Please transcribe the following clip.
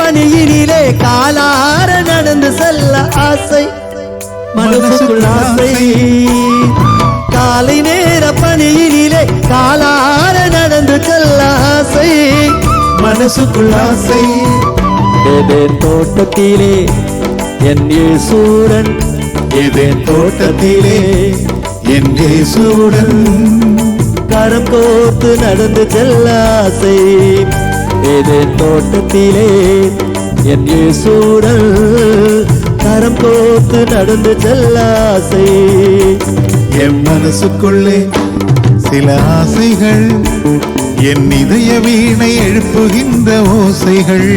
பணியினிலே காலார நடந்து செல்ல ஆசை மனசுக்குள் ஆசை காலை நேர பணியினிலே காலார நடந்து செல்ல ஆசை மனசுக்குள் ஆசை ஏதேன் தோட்டத்திலே என் இயேசுவுடன் ஏதேன் தோட்டத்திலே என் இயேசுவுடன் கரம் கோர்த்து நடந்து செல்ல ஆசை ஏதேன் தோட்டத்திலே என் இயேசுவுடன் கரம் கோர்த்து நடந்து செல்ல ஆசை என் மனசுக்குள்ளே சில ஆசைகள் என் இதய வீணை எழுப்புகின்ற ஓசைகள்